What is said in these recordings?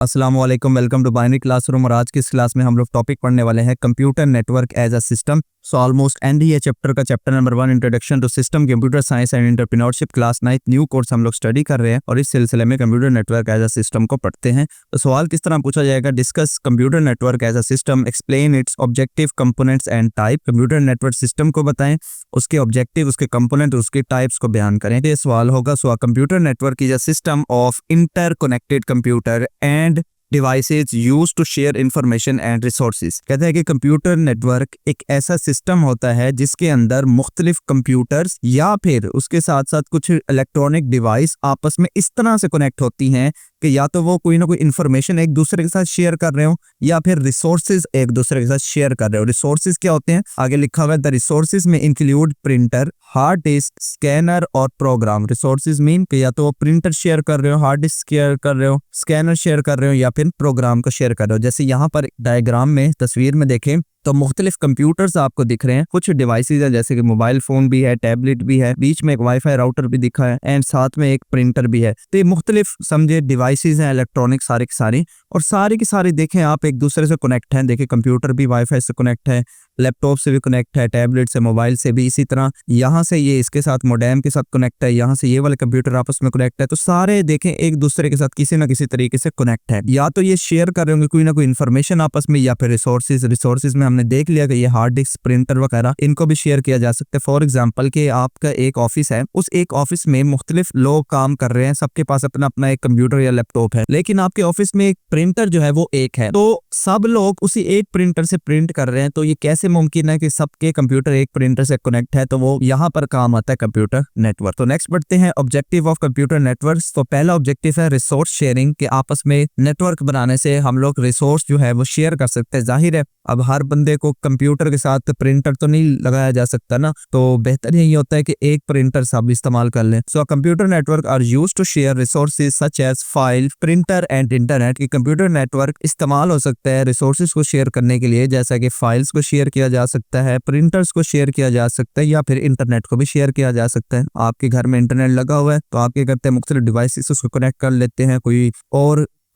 अस्सलाम वालेकुम, welcome to binary classroom. और आज की इस क्लास में हम लोग टॉपिक पढ़ने वाले हैं computer network as a system. So almost end ही है चैप्टर का, chapter number 1 introduction to system computer science and entrepreneurship. Class 9 new course हम लोग स्टडी कर रहे हैं और इस सिलसिले में computer network as a system को पढ़ते हैं। तो सवाल किस तरह पूछा जाएगा, discuss computer network as a system, explain its objective, components and type. Computer network system को बताएं, उसके ऑब्जेक्टिव, उसके कंपोनेंट, उसके टाइप्स को बयान करें। ये सवाल होगा। So computer network is a system of interconnected computer and devices use to share information and resources. कहते हैं कि कंप्यूटर नेटवर्क एक ऐसा सिस्टम होता है जिसके अंदर मुख्तलिफ कंप्यूटर्स या फिर उसके साथ साथ कुछ इलेक्ट्रॉनिक डिवाइस आपस में इस तरह से कनेक्ट होती हैं कि या तो वो कोई ना कोई इंफॉर्मेशन एक दूसरे के साथ शेयर कर रहे हो या फिर रिसोर्सेज एक दूसरे के साथ शेयर कर रहे हो। रिसोर्सेज क्या होते हैं, आगे लिखा हुआ है, द रिसोर्सेज में include printer, hard disk, scanner और प्रोग्राम। रिसोर्सेज मीन कि या तो वो प्रिंटर शेयर कर रहे हो, हार्ड डिस्क शेयर कर रहे हो, स्कैनर शेयर कर रहे हो या फिर प्रोग्राम को शेयर कर रहे हो। जैसे यहाँ पर डायग्राम में तस्वीर में देखें तो मुख्तलिफ कंप्यूटर्स आपको दिख रहे हैं। कुछ डिवाइसेज है जैसे कि मोबाइल फोन भी है, टैबलेट भी है, बीच में एक वाईफाई राउटर भी दिखा है एंड साथ में एक प्रिंटर भी है। तो ये मुख्तलिफ समझे डिवाइसेज हैं इलेक्ट्रॉनिक सारे के सारे, और सारे के सारे देखें आप एक दूसरे से कनेक्ट हैं। देखिए कंप्यूटर भी वाईफाई से कनेक्ट है, लैपटॉप से भी कनेक्ट है, टैबलेट से, मोबाइल से भी। इसी तरह यहाँ से ये इसके साथ मोडेम के साथ कनेक्ट है, यहाँ से ये वाले कंप्यूटर आपस में कनेक्ट है। तो सारे देखें एक दूसरे के साथ किसी ना किसी तरीके से कनेक्ट है। या तो ये शेयर कर रहे होंगे कोई ना कोई इन्फॉर्मेशन आपस में, या फिर रिसोर्सेज में हमने देख लिया कि ये हार्ड डिस्क, प्रिंटर वगैरह इनको भी शेयर किया जा सकता है। फॉर एग्जाम्पल कि आपका एक ऑफिस है, उस एक ऑफिस में मुख्तलिफ लोग काम कर रहे हैं, सबके पास अपना अपना एक कंप्यूटर या लैपटॉप है, लेकिन आपके ऑफिस में एक प्रिंटर जो है वो एक है, तो सब लोग उसी एक प्रिंटर से प्रिंट कर रहे हैं। तो ये कैसे मुमकिन है कि सबके कंप्यूटर एक प्रिंटर से कनेक्ट है? तो वो यहाँ पर काम आता है कंप्यूटर नेटवर्क। तो नेक्स्ट बढ़ते हैं ऑब्जेक्टिव ऑफ कंप्यूटर नेटवर्क। तो पहला ऑब्जेक्टिव है रिसोर्स शेयरिंग, कि आपस में नेटवर्क बनाने से हम लोग रिसोर्स जो है वो शेयर कर सकते हैं। जाहिर है अब हर बंदे को कंप्यूटर के साथ प्रिंटर तो नहीं लगाया जा सकता ना, तो बेहतर यही होता है कि एक प्रिंटर सब इस्तेमाल कर लें। So computer network are used to share resources such as file, printer and internet. कि कंप्यूटर नेटवर्क इस्तेमाल हो सकता है रिसोर्सेज को शेयर करने के लिए, जैसा कि फाइल्स को शेयर किया जा सकता है, प्रिंटर्स को शेयर किया जा सकता है, या फिर इंटरनेट को भी शेयर किया जा सकता है। आपके घर में इंटरनेट लगा हुआ है तो आप क्या करते हैं, मुख्तलिफ डिवाइसेस उसको कनेक्ट कर लेते हैं।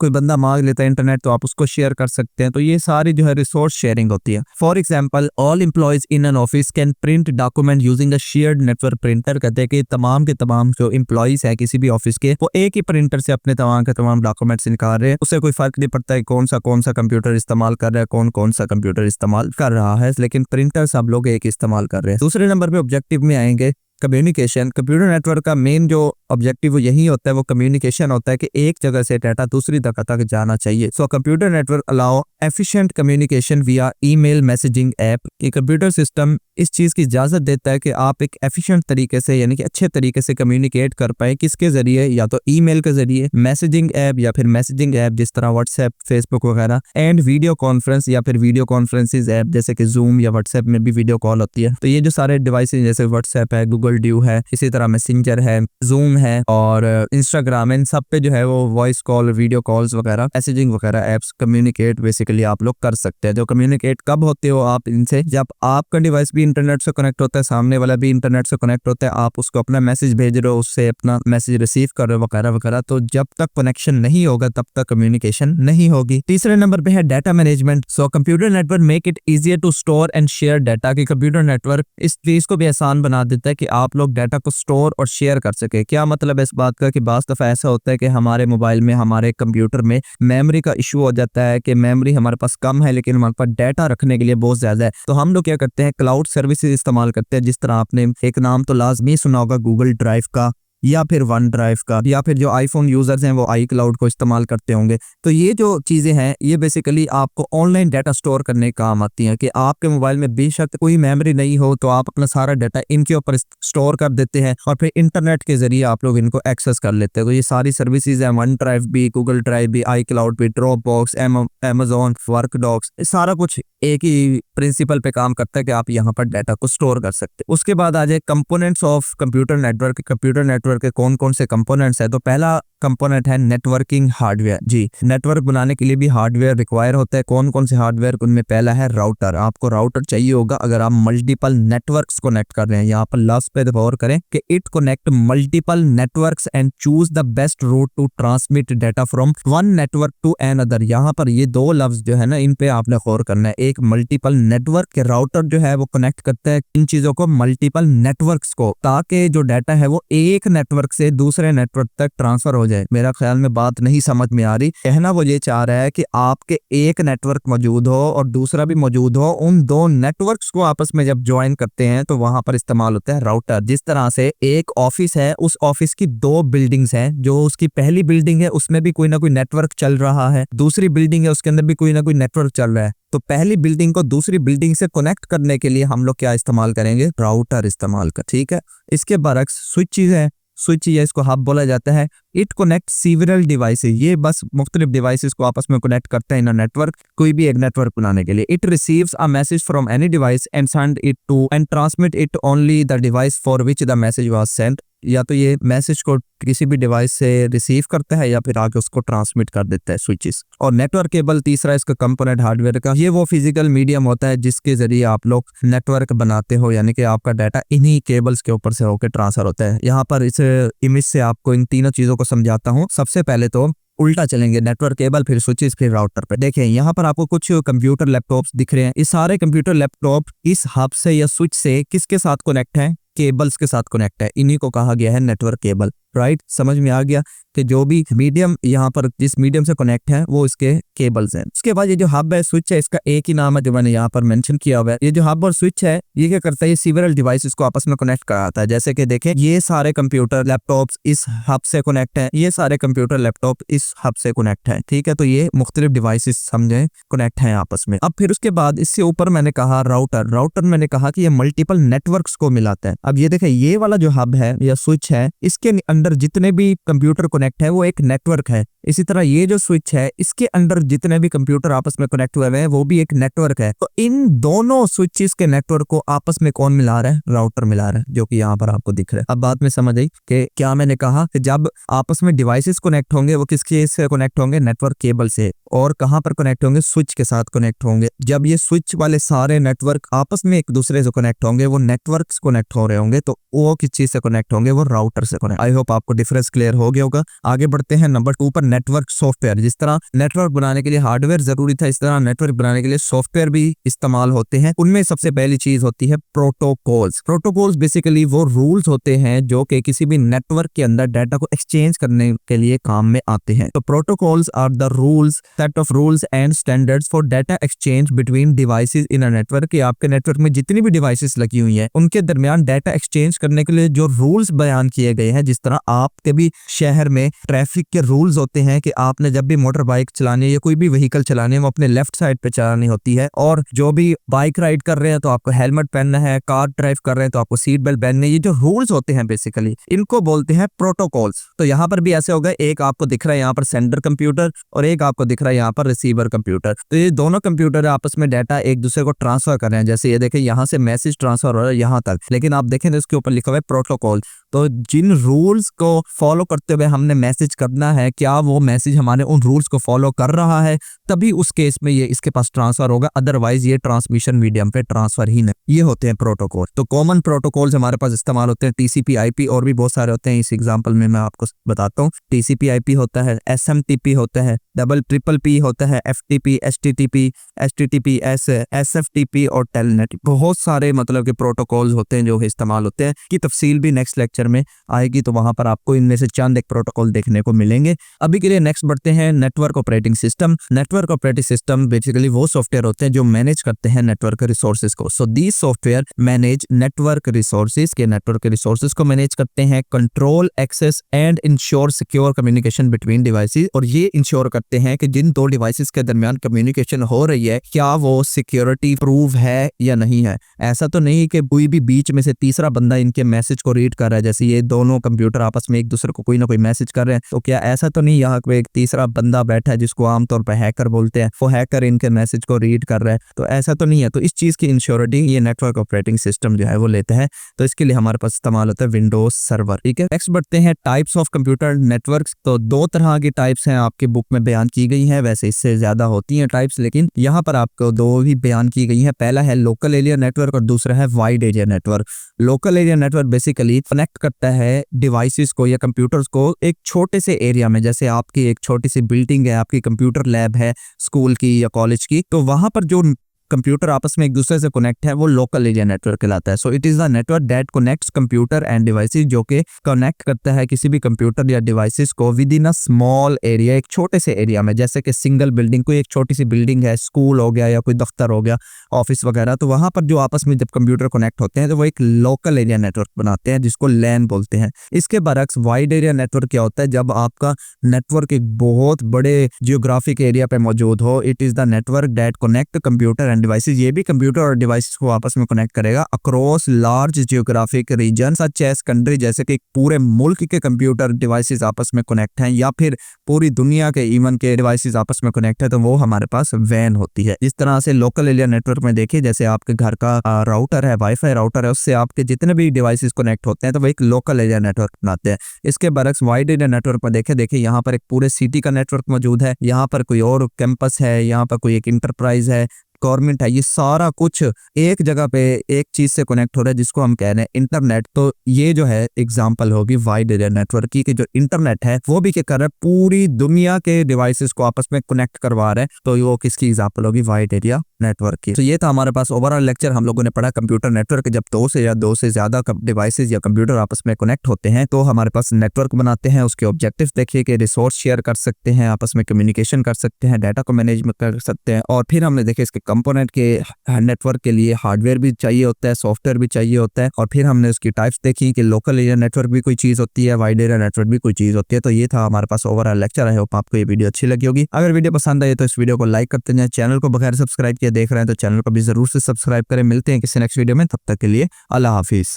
कोई बंदा मांग लेता है इंटरनेट तो आप उसको शेयर कर सकते हैं। तो ये सारी जो है रिसोर्स शेयरिंग होती है। For example all employees in an office can print document using a shared network printer. कहते हैं कि तमाम के तमाम जो एम्प्लॉयज है किसी भी ऑफिस के, वो एक ही प्रिंटर से अपने तमाम के तमाम डॉक्यूमेंट्स निकाल रहे हैं। उससे कोई फर्क नहीं पड़ता है कौन सा कंप्यूटर इस्तेमाल कर रहा है, कौन सा कंप्यूटर इस्तेमाल कर रहा है, लेकिन प्रिंटर सब लोग एक इस्तेमाल कर रहे हैं। दूसरे नंबर पे ऑब्जेक्टिव में आएंगे कम्युनिकेशन। कंप्यूटर नेटवर्क का मेन जो ऑब्जेक्टिव वो यही होता है, वो कम्युनिकेशन होता है कि एक जगह से डाटा दूसरी जगह तक जाना चाहिए। सो computer network allow efficient communication विया ईमेल मैसेजिंग ऐप। कि कंप्यूटर सिस्टम इस चीज की इजाजत देता है कि आप एक एफिशिएंट तरीके से यानी कि अच्छे तरीके से कम्युनिकेट कर पाए। किसके जरिए? या तो ईमेल के जरिए, मैसेजिंग ऐप या फिर मैसेजिंग ऐप जिस तरह व्हाट्सएप, फेसबुक वगैरह, एंड वीडियो कॉन्फ्रेंस या फिर वीडियो कॉन्फ्रेंसिस ऐप जैसे कि जूम या व्हाट्सएप में भी वीडियो कॉल होती है। तो ये जो सारे डिवाइसेज जैसे व्हाट्सएप है, गूगल ड्यू है, इसी तरह मैसेंजर है, जूम है और इंस्टाग्राम, इन सब पे जो है वो वॉइस कॉल, वीडियो कॉल्स वगैरह, मैसेजिंग वगैरह ऐप्स कम्युनिकेट बेसिकली आप लोग कर सकते हैं। जो कम्युनिकेट कब होते हो आप इनसे, जब आपका डिवाइस भी इंटरनेट से कनेक्ट होता है, सामने वाला भी इंटरनेट से कनेक्ट होता है, आप उसको अपना मैसेज भेज रहे हो, उससे अपना मैसेज रिसीव कर रहे हो वगैरह वगैरह। तो जब तक कनेक्शन नहीं होगा तब तक कम्युनिकेशन नहीं होगी। तीसरे नंबर पे है data management. So computer network make it easier to store and share data. कि कंप्यूटर नेटवर्क इस चीज को भी आसान बना देता है कि आप लोग डाटा को स्टोर और शेयर कर सके। क्या मतलब है इस बात का, कि बास दफा ऐसा होता है कि हमारे मोबाइल में, हमारे कंप्यूटर में मेमोरी का इशू हो जाता है कि मेमोरी हमारे पास कम है लेकिन हमारे पास डाटा रखने के लिए बहुत ज्यादा है। तो हम लोग क्या करते हैं, क्लाउड सर्विसेज इस्तेमाल करते हैं। जिस तरह आपने एक नाम तो लाजमी सुना होगा गूगल ड्राइव का, या फिर वन ड्राइव का, या फिर जो आईफोन यूजर्स हैं वो आई क्लाउड को इस्तेमाल करते होंगे। तो ये जो चीजें हैं ये बेसिकली आपको ऑनलाइन डाटा स्टोर करने के काम आती हैं। कि आपके मोबाइल में बेशक कोई मेमोरी नहीं हो तो आप अपना सारा डाटा इनके ऊपर स्टोर कर देते हैं और फिर इंटरनेट के जरिए आप लोग इनको एक्सेस कर लेते हैं। तो ये सारी सर्विसेज हैं, वन ड्राइव भी, गूगल ड्राइव भी, आई क्लाउड भी, Dropbox, Amazon, WorkDocs, सारा कुछ एक ही प्रिंसिपल पे काम करता है कि आप यहाँ पर डाटा को स्टोर कर सकते हैं। उसके बाद आ जाए components of computer network. Computer network के कौन कौन से कंपोनेंट्स है, तो पहला कंपोनेंट है नेटवर्किंग हार्डवेयर। जी, नेटवर्क बनाने के लिए भी हार्डवेयर रिक्वायर होता है। कौन कौन से हार्डवेयर, उनमें पहला है राउटर। आपको राउटर चाहिए होगा अगर आप मल्टीपल नेटवर्क्स कनेक्ट कर रहे हैं। यहाँ पर लास्ट पे गौर करें कि it connect multiple networks and choose the best route to transmit data from one network to another. यहाँ पर ये दो लफ्ज जो है ना, इन पे आपने गौर करना है। एक मल्टीपल नेटवर्क के राउटर जो है वो कनेक्ट करता है इन चीजों को, मल्टीपल नेटवर्क्स को, ताकि जो डाटा है वो एक नेटवर्क से दूसरे नेटवर्क तक ट्रांसफर हो जाए। मेरा ख्याल में बात नहीं समझ में आ रही। कहना वो ये चाह रहा है कि आपके एक नेटवर्क मौजूद हो और दूसरा भी मौजूद हो, उन दो नेटवर्क्स को आपस में जब ज्वाइन करते हैं तो वहां पर इस्तेमाल होता है राउटर। जिस तरह से एक ऑफिस है, उस ऑफिस की दो बिल्डिंग्स हैं, जो उसकी पहली बिल्डिंग है उसमें भी कोई ना कोई नेटवर्क चल रहा है, दूसरी बिल्डिंग है उसके अंदर भी कोई ना कोई नेटवर्क चल रहा है। तो पहली बिल्डिंग को दूसरी बिल्डिंग से कनेक्ट करने के लिए हम लोग क्या इस्तेमाल करेंगे, राउटर इस्तेमाल कर। ठीक है, इसके बरक्स स्विच है, स्विच या इसको हब बोला जाता है। इट कनेक्ट सीवरल डिवाइसेस, ये बस मुख्तलिफ डिवाइसेस को आपस में कनेक्ट करते हैं इन नेटवर्क, कोई भी एक नेटवर्क बनाने के लिए। It receives a message from any device and send it to and transmit it only the device for which the message was sent. या तो ये मैसेज को किसी भी डिवाइस से रिसीव करता है या फिर आगे उसको ट्रांसमिट कर देता है, स्विचेस। और नेटवर्क केबल तीसरा इसका कंपोनेंट हार्डवेयर का, ये वो फिजिकल मीडियम होता है जिसके जरिए आप लोग नेटवर्क बनाते हो, यानी कि आपका डाटा इन्हीं केबल्स के ऊपर से होकर ट्रांसफर होता है। यहाँ पर इस इमेज से आपको इन तीनों चीजों को समझाता हूँ। सबसे पहले तो उल्टा चलेंगे, नेटवर्क केबल फिर स्विचेस फिर राउटर पे। देखें यहाँ पर आपको कुछ कंप्यूटर लैपटॉप्स दिख रहे हैं। इस सारे कंप्यूटर लैपटॉप इस हब से या स्विच से किसके साथ कनेक्ट है, केबल्स के साथ कनेक्ट है। इन्हीं को कहा गया है नेटवर्क केबल। राइट, समझ में आ गया कि जो भी मीडियम यहाँ पर जिस मीडियम से कनेक्ट है वो इसके केबल्स हैं। उसके बाद ये जो हब है, स्विच है, इसका एक ही नाम है जो मैंने यहाँ पर मेंशन किया हुआ है। ये जो हब और स्विच है ये क्या करता है, ये सीवरल डिवाइसेस को आपस में कनेक्ट कराता है। जैसे कि देखें, ये सारे कंप्यूटर लैपटॉप्स इस हब से कनेक्ट है, ये सारे कंप्यूटर लैपटॉप इस हब से कनेक्ट है। ठीक है, तो ये मुख्तलिफ डिवाइसेस समझे कनेक्ट है आपस में। अब फिर उसके बाद इससे ऊपर मैंने कहा राउटर। राउटर मैंने कहा कि ये मल्टीपल नेटवर्क्स को मिलाता है। अब ये देखें, ये वाला जो हब है या स्विच है, इसके अंदर जितने भी कंप्यूटर कनेक्ट है वो एक नेटवर्क है। इसी तरह ये जो स्विच है, इसके अंदर जितने भी कंप्यूटर आपस में कनेक्ट हुए हैं वो भी एक नेटवर्क है। तो इन दोनों स्विचेस के नेटवर्क को आपस में कौन मिला रहा है, राउटर मिला रहा है, जो कि यहाँ पर आपको दिख रहा है। अब बात में समझ आई कि क्या मैंने कहा कि जब आपस में डिवाइसेस कनेक्ट होंगे वो किसके से कनेक्ट होंगे, नेटवर्क केबल से। और कहां पर कनेक्ट होंगे, स्विच के साथ कनेक्ट होंगे। जब ये स्विच वाले सारे नेटवर्क आपस में एक दूसरे से कनेक्ट होंगे, वो नेटवर्क्स कनेक्ट हो रहे होंगे, तो वो किस चीज से कनेक्ट होंगे, वो राउटर से कनेक्ट। आई होप आपको डिफरेंस क्लियर हो गया होगा। आगे बढ़ते हैं नंबर 2 पर, नेटवर्क सॉफ्टवेयर। जिस तरह नेटवर्क बनाने के लिए हार्डवेयर जरूरी था, इस तरह नेटवर्क बनाने के लिए सॉफ्टवेयर भी इस्तेमाल होते हैं। उनमें सबसे पहली चीज होती है प्रोटोकॉल्स। प्रोटोकॉल्स बेसिकली वो रूल्स होते हैं जो कि किसी भी नेटवर्क के अंदर डाटा को एक्सचेंज करने के लिए काम में आते हैं। तो protocols are the rules, set of rules and standards for data exchange between devices in a network. कि आपके नेटवर्क में जितनी भी डिवाइसेस लगी हुई हैं उनके दरमियान डाटा एक्सचेंज करने के लिए जो रूल्स बयान किए गए हैं। जिस तरह आपके भी शहर में ट्रैफिक के रूल्स होते हैं कि आपने जब भी मोटर बाइक चलानी है या कोई भी व्हीकल चलानी है वो अपने लेफ्ट साइड पे चलानी होती है, और जो भी बाइक राइड कर रहे हैं तो आपको हेलमेट पहनना है, कार ड्राइव कर रहे हैं तो आपको सीट बेल्ट पहननी है। ये जो रूल्स होते हैं बेसिकली इनको बोलते हैं प्रोटोकॉल्स। तो यहाँ पर भी ऐसे होगा, एक आपको दिख रहा है यहाँ पर सेंडर कंप्यूटर और एक आपको दिख रहा है यहाँ पर रिसीवर कंप्यूटर। तो ये दोनों कंप्यूटर आपस में डाटा एक दूसरे को ट्रांसफर कर रहे हैं। जैसे ये देखें, यहाँ से मैसेज ट्रांसफर हो रहा है यहाँ तक, लेकिन आप देखें तो इसके ऊपर लिखा हुआ है प्रोटोकॉल। तो जिन रूल्स को फॉलो करते हुए हमने मैसेज करना है, क्या वो मैसेज हमारे उन रूल्स को फॉलो कर रहा है, तभी उस केस में ये इसके पास ट्रांसफर होगा, अदरवाइज ये ट्रांसमिशन मीडियम पे ट्रांसफर ही नहीं। ये होते हैं प्रोटोकॉल। तो कॉमन प्रोटोकॉल्स हमारे पास इस्तेमाल होते हैं, टीसीपी आईपी और भी बहुत सारे होते हैं। इस एग्जांपल में मैं आपको बताता हूँ। टीसीपी आईपी होता है, एसएमटीपी होता है, डबल ट्रिपल पी होता है, एफटीपी, एचटीटीपी, एचटीटीपीएस, एसएफटीपी और टेलनेट। बहुत सारे मतलब के प्रोटोकॉल्स होते हैं जो इस्तेमाल होते हैं, की तफसील भी नेक्स्ट लेक्चर में आएगी, तो वहां पर आपको इनमें से चंद एक प्रोटोकॉल देखने को मिलेंगे। अभी के लिए नेक्स्ट बढ़ते हैं, network operating system. Network operating system basically वो सॉफ्टवेयर होते हैं जो मैनेज करते हैं नेटवर्क रिसोर्सेज को। So these software manage network resources, के नेटवर्क रिसोर्सेज को मैनेज करते हैं, control access and ensure secure communication between devices. और ये इंश्योर करते हैं कि जिन दो डिवाइसेज के दरमियान कम्युनिकेशन हो रही है क्या वो सिक्योरिटी प्रूव है या नहीं है। ऐसा तो नहीं कि कोई भी बीच में से तीसरा बंदा इनके मैसेज को रीड कर रहा है, जैसे ये दोनों कंप्यूटर आपस में एक दूसरे को कोई ना कोई मैसेज कर रहे हैं, तो क्या ऐसा तो नहीं यहाँ पे एक तीसरा बंदा बैठा है जिसको आमतौर पर हैकर बोलते हैं, वो हैकर इनके मैसेज को रीड कर रहा है? तो ऐसा तो नहीं है। तो इस चीज की इंश्योरिटी ये नेटवर्क ऑपरेटिंग सिस्टम जो है वो लेते हैं। तो इसके लिए हमारे पास इस्तेमाल होता है विंडोज सर्वर। ठीक है, नेक्स्ट बढ़ते हैं टाइप्स ऑफ कंप्यूटर नेटवर्क्स। तो दो तरह की टाइप्स हैं, आपकी बुक में बयान की गई है, वैसे इससे ज्यादा होती हैं टाइप्स, लेकिन यहाँ पर आपको दो ही बयान की गई है। पहला है लोकल एरिया नेटवर्क और दूसरा है wide area network. Local area network basically connect करता है डिवाइसेस को या कंप्यूटर्स को एक छोटे से एरिया में। जैसे आपकी एक छोटी सी बिल्डिंग है, आपकी कंप्यूटर लैब है स्कूल की या कॉलेज की, तो वहां पर जो कंप्यूटर आपस में एक दूसरे से कनेक्ट है वो लोकल एरिया नेटवर्क कहलाता है। So it is the network that connects computer end devices, जो कि कनेक्ट करता है किसी भी कंप्यूटर या डिवाइसेस को with in a small area, एक छोटे से एरिया में। जैसे कि सिंगल बिल्डिंग, कोई एक छोटी सी बिल्डिंग है, स्कूल हो गया या कोई दफ्तर हो गया, ऑफिस वगैरह, तो वहां पर जो आपस में जब कंप्यूटर कनेक्ट होते हैं तो वो एक लोकल एरिया नेटवर्क बनाते हैं जिसको लैन बोलते हैं। इसके बरक्स वाइड एरिया नेटवर्क क्या होता है? जब आपका नेटवर्क एक बहुत बड़े जियोग्राफिक एरिया पे मौजूद हो, it is the network that connect computer end devices. ये भी कंप्यूटर और डिवाइसेस को आपस में कनेक्ट करेगा across large geographic region such as country, जैसे कि पूरे मुल्क के कंप्यूटर डिवाइसेस आपस में कनेक्ट हैं या फिर पूरी दुनिया के इवन के डिवाइसेस आपस में कनेक्ट है, तो वो हमारे पास वैन होती है। इस तरह से लोकल एरिया नेटवर्क में देखिए, जैसे आपके घर का राउटर है, वाईफाई राउटर है, उससे आपके जितने भी डिवाइसेस कनेक्ट होते हैं तो वो एक लोकल एरिया नेटवर्क बनाते हैं। इसके बरक्स वाइड एरिया नेटवर्क में देखिए यहाँ पर एक पूरे सिटी का नेटवर्क मौजूद है, यहाँ पर कोई और कैंपस है, यहाँ पर कोई एक इंटरप्राइज है, गवर्नमेंट है, ये सारा कुछ एक जगह पे एक चीज से कनेक्ट हो रहा है जिसको हम कह रहे हैं इंटरनेट। तो ये जो है एग्जांपल होगी वाइड एरिया नेटवर्क की, कि जो इंटरनेट है वो भी क्या कर रहा है, पूरी दुनिया के डिवाइसेस को आपस में कनेक्ट करवा रहा है, तो वो किसकी एग्जांपल होगी? वाइड एरिया नेटवर्क की। तो ये था हमारे पास ओवरऑल लेक्चर। हम लोगों ने पढ़ा कंप्यूटर नेटवर्क, जब दो से ज्यादा डिवाइसेस या कंप्यूटर आपस में कनेक्ट होते हैं तो हमारे पास नेटवर्क बनाते हैं। उसके ऑब्जेक्टिव देखिए कि रिसोर्स शेयर कर सकते हैं, आपस में कम्युनिकेशन कर सकते हैं, डाटा को मैनेज कर सकते हैं, और फिर हमने देखे इसके कंपोनेंट के नेटवर्क के लिए हार्डवेयर भी चाहिए होता है, सॉफ्टवेयर भी चाहिए होता है, और फिर हमने उसकी टाइप्स देखी कि लोकल एरिया नेटवर्क भी कोई चीज होती है, वाइड एरिया नेटवर्क भी कोई चीज होती है। तो ये था हमारे पास ओवरऑल लेक्चर। आई होप आपको ये वीडियो अच्छी लगी होगी। अगर वीडियो पसंद आए तो इस वीडियो को लाइक करते जाएं। चैनल को बगैर सब्सक्राइब किए देख रहे हैं तो चैनल को भी जरूर से सब्सक्राइब करें। मिलते हैं किसी नेक्स्ट वीडियो में, तब तक के लिए अल्लाह हाफिज।